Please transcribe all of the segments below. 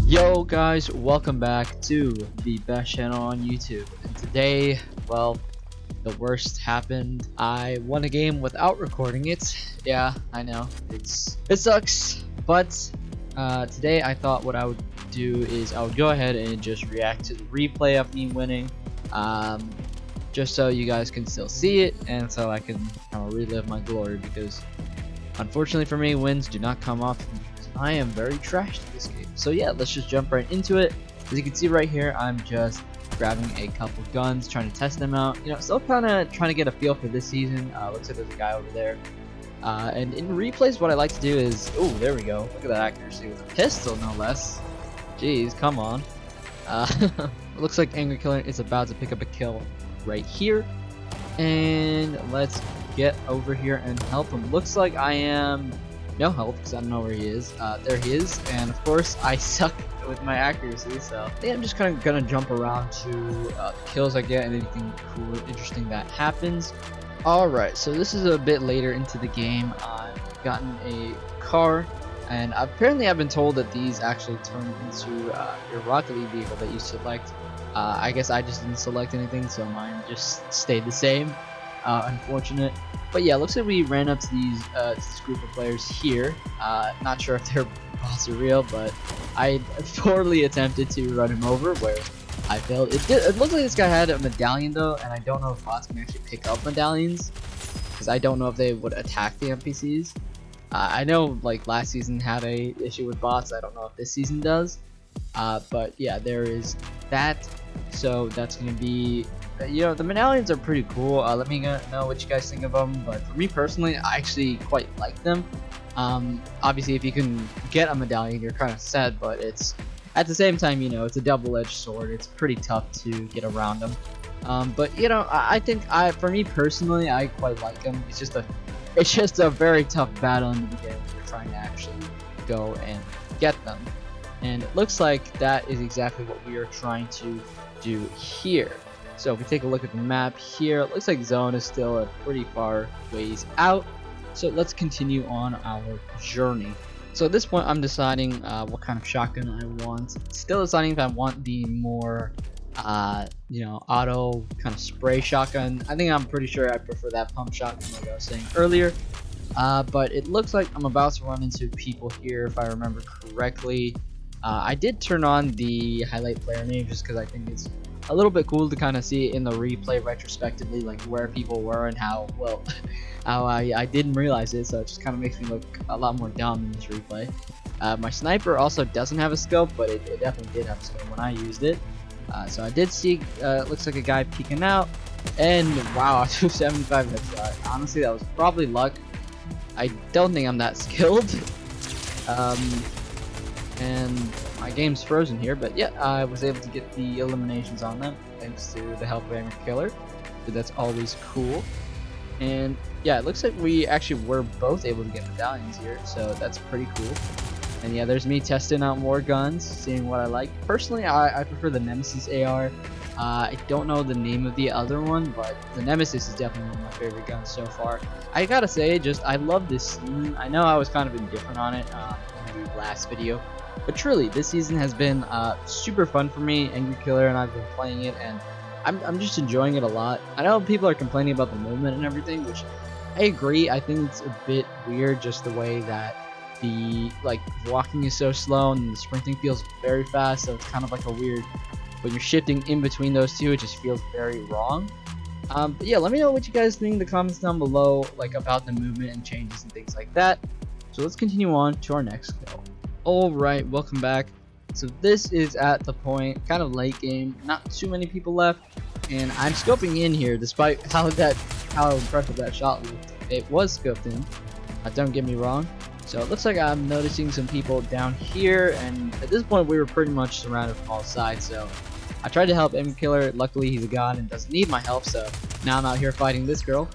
Yo guys, welcome back to the best channel on YouTube. And today, well, the worst happened. I won a game without recording it. Yeah, I know, it sucks. But today I thought what I would do is I would go ahead and just react to the replay of me winning, just so you guys can still see it and so I can kind of relive my glory, because unfortunately for me, wins do not come often. I am very trash at this game. So yeah, let's just jump right into it. As you can see right here, I'm just grabbing a couple guns, trying to test them out. You know, still kind of trying to get a feel for this season. Looks like there's a guy over there. And in replays, what I like to do is, oh, there we go. Look at that accuracy with a pistol, no less. Jeez, come on. It looks like Angry Killer is about to pick up a kill right here. And let's get over here and help him. Looks like I am no help because I don't know where he is. There he is, and of course I suck with my accuracy, so I think I'm just kind of gonna jump around to the kills I get and anything cool or interesting that happens. Alright, so this is a bit later into the game. I've gotten a car, and apparently I've been told that these actually turn into your Rocket League vehicle that you select. I guess I just didn't select anything, so mine just stayed the same. Unfortunate. But yeah, looks like we ran up to this group of players here. Not sure if they're bots or real, but I poorly attempted to run him over where I failed. It looked like this guy had a medallion though, and I don't know if bots can actually pick up medallions, because I don't know if they would attack the NPCs. I know like last season had a issue with bots. I don't know if this season does. But yeah, there is that. So that's gonna be, you know, the medallions are pretty cool. Let me know what you guys think of them. But for me personally, I actually quite like them. Obviously, if you can get a medallion, you're kind of sad, but it's at the same time, you know, it's a double-edged sword. It's pretty tough to get around them. But you know, I think for me personally, I quite like them. It's just a very tough battle in the beginning when you're trying to actually go and get them. And it looks like that is exactly what we are trying to do here. So if we take a look at the map here, it looks like zone is still a pretty far ways out. So let's continue on our journey. So at this point, I'm deciding what kind of shotgun I want. Still deciding if I want the more, you know, auto kind of spray shotgun. I think I'm pretty sure I prefer that pump shotgun like I was saying earlier. But it looks like I'm about to run into people here if I remember correctly. I did turn on the highlight player name just because I think it's a little bit cool to kind of see in the replay retrospectively, like where people were and how well how I didn't realize it, so it just kind of makes me look a lot more dumb in this replay. My sniper also doesn't have a scope, but it definitely did have a scope when I used it. So I did see looks like a guy peeking out, and wow, 275 headshot. Honestly, that was probably luck. I don't think I'm that skilled. And my game's frozen here, but yeah, I was able to get the eliminations on them thanks to the help of Angry Killer, so that's always cool. And yeah, it looks like we actually were both able to get medallions here, so that's pretty cool. And yeah, there's me testing out more guns, seeing what I like. Personally, I prefer the Nemesis AR. I don't know the name of the other one, but the Nemesis is definitely one of my favorite guns so far. I gotta say, I love this season. I know I was kind of indifferent on it in the last video, but truly, this season has been super fun for me. Angry Killer and I've been playing it, and I'm just enjoying it a lot. I know people are complaining about the movement and everything, which I agree. I think it's a bit weird, just the way that the walking is so slow and the sprinting feels very fast. So it's kind of like a weird, when you're shifting in between those two, it just feels very wrong. But yeah, let me know what you guys think in the comments down below, like about the movement and changes and things like that. So let's continue on to our next kill. Alright, welcome back. So this is at the point, kind of late game, not too many people left, and I'm scoping in here despite how impressive that shot looked. It was scoped in, don't get me wrong. So it looks like I'm noticing some people down here, and at this point we were pretty much surrounded from all sides, so I tried to help Angry Killer. Luckily he's a god and doesn't need my help, so now I'm out here fighting this girl.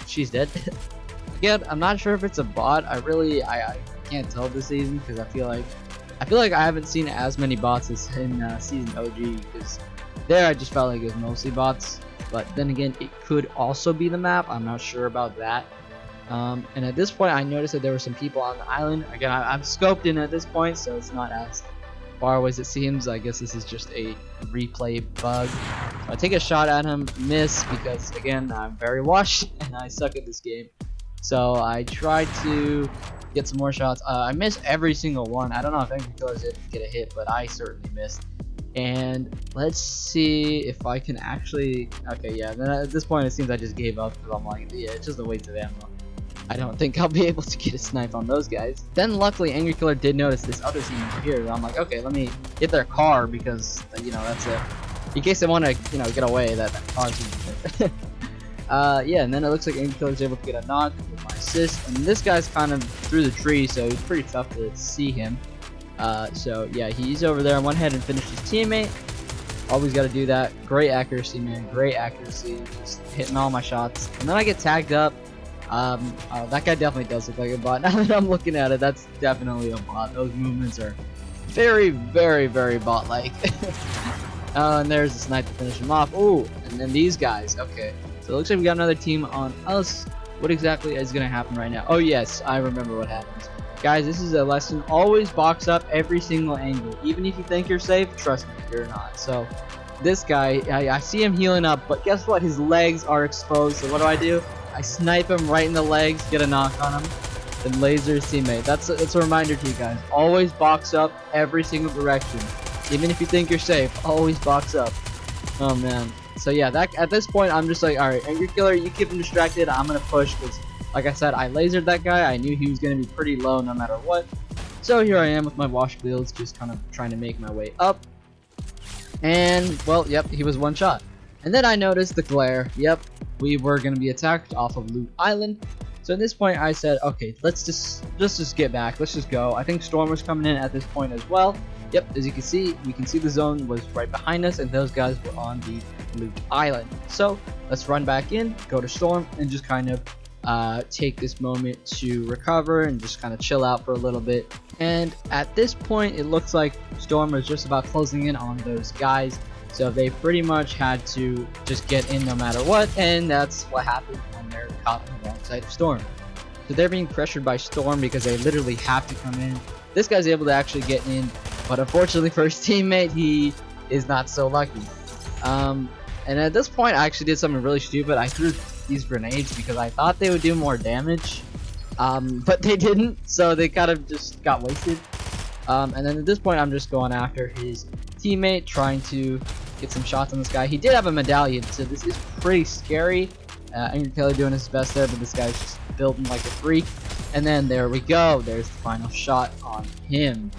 She's dead. Again, I'm not sure if it's a bot. I can't tell this season because I feel like I haven't seen as many bots as in season OG, because there I just felt like it was mostly bots. But then again, it could also be the map. I'm not sure about that. And at this point, I noticed that there were some people on the island. Again, I'm scoped in at this point, so it's not as far away as it seems. I guess this is just a replay bug. So I take a shot at him, miss, because again, I'm very washed and I suck at this game. So I try to get some more shots. I miss every single one. I don't know if Angry Killer's able to get a hit, but I certainly missed. And let's see if I can actually... Okay, yeah, then at this point it seems I just gave up because I'm like, yeah, it's just a waste of ammo. I don't think I'll be able to get a snipe on those guys. Then luckily Angry Killer did notice this other team here. I'm like, okay, let me get their car because, you know, that's it. In case they want to, you know, get away, that car's in there. Yeah, and then it looks like Angry Killer's able to get a knock with my assist. And this guy's kind of through the tree, so it's pretty tough to see him. So yeah, he's over there. I went ahead and finished his teammate. Always got to do that. Great accuracy, man. Great accuracy. Just hitting all my shots. And then I get tagged up. That guy definitely does look like a bot. Now that I'm looking at it, that's definitely a bot. Those movements are very, very, very bot-like. And there's the snipe to finish him off. Ooh, and then these guys. Okay, so it looks like we got another team on us. What exactly is going to happen right now? Oh yes, I remember what happens. Guys, this is a lesson. Always box up every single angle. Even if you think you're safe, trust me, you're not. So this guy, I see him healing up, but guess what? His legs are exposed. So what do? I snipe him right in the legs, get a knock on him, then laser his teammate. That's a reminder to you guys. Always box up every single direction. Even if you think you're safe, always box up. Oh man. So yeah, that at this point I'm just like, alright, Angry Killer, you keep him distracted. I'm gonna push because, like I said, I lasered that guy. I knew he was gonna be pretty low no matter what. So here I am with my wash builds, just kind of trying to make my way up. And well, yep, he was one shot. And then I noticed the glare. Yep, we were gonna be attacked off of Loot Island. So at this point I said, okay, let's just get back. Let's just go. I think Storm was coming in at this point as well. Yep, as you can see, we can see the zone was right behind us, and those guys were on the Loot Island. So let's run back in, go to Storm, and just kind of take this moment to recover and just kind of chill out for a little bit. And at this point, it looks like Storm was just about closing in on those guys. So they pretty much had to just get in no matter what, and that's what happened when they're caught on the wrong side of Storm. So they're being pressured by Storm because they literally have to come in. This guy's able to actually get in, but unfortunately for his teammate, he is not so lucky. And at this point, I actually did something really stupid. I threw these grenades because I thought they would do more damage, but they didn't, so they kind of just got wasted. And then at this point, I'm just going after his teammate, trying to get some shots on this guy. He did have a medallion, so this is pretty scary. Angry Killer doing his best there, but this guy's just building like a freak. And then there we go. There's the final shot on him.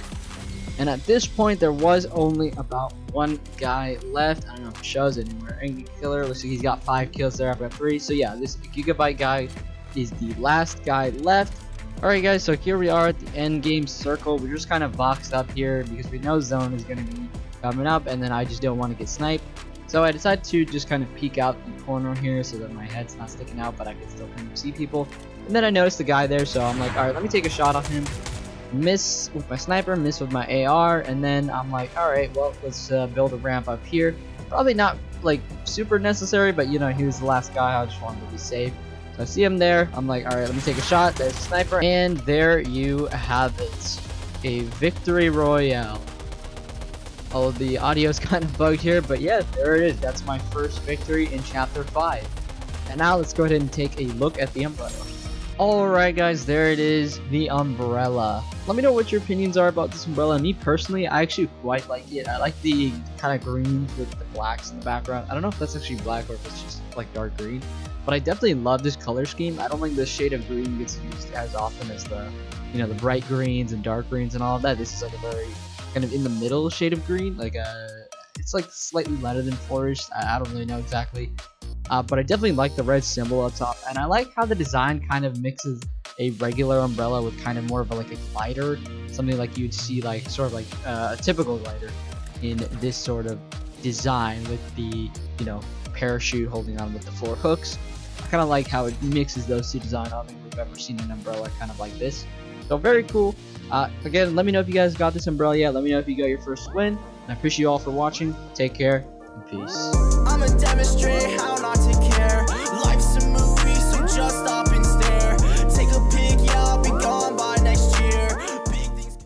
And at this point, there was only about one guy left. I don't know if it shows anywhere. Angry Killer, looks like he's got 5 kills there. I've got 3. So yeah, this Gigabyte guy is the last guy left. Alright guys, so here we are at the end game circle. We're just kind of boxed up here because we know zone is going to be coming up, and then I just don't want to get sniped. So I decided to just kind of peek out the corner here so that my head's not sticking out, but I can still kind of see people. And then I noticed the guy there, so I'm like, alright, let me take a shot on him. Miss with my sniper, miss with my AR, and then I'm like, alright, well, let's build a ramp up here. Probably not like super necessary, but you know, he was the last guy. I just wanted to be safe. So I see him there. I'm like, alright, let me take a shot. There's a sniper, and there you have it, a victory royale. Oh, the audio's kind of bugged here, but yeah, there it is. That's my first victory in chapter 5. And now let's go ahead and take a look at the umbrella. Alright guys, there it is, the umbrella. Let me know what your opinions are about this umbrella. Me personally, I actually quite like it. I like the kind of green with the blacks in the background. I don't know if that's actually black or if it's just like dark green, but I definitely love this color scheme. I don't think this shade of green gets used as often as the, you know, the bright greens and dark greens and all of that. This is like a very kind of in the middle shade of green, like it's like slightly lighter than forest. I don't really know exactly. But I definitely like the red symbol up top, and I like how the design kind of mixes a regular umbrella with kind of more of like a glider, something like you'd see like sort of like a typical glider in this sort of design with the, you know, parachute holding on with the 4 hooks. I kind of like how it mixes those two designs. I don't think we've ever seen an umbrella kind of like this, so very cool. Again, let me know if you guys got this umbrella yet. Let me know if you got your first win. I appreciate you all for watching. Take care and peace.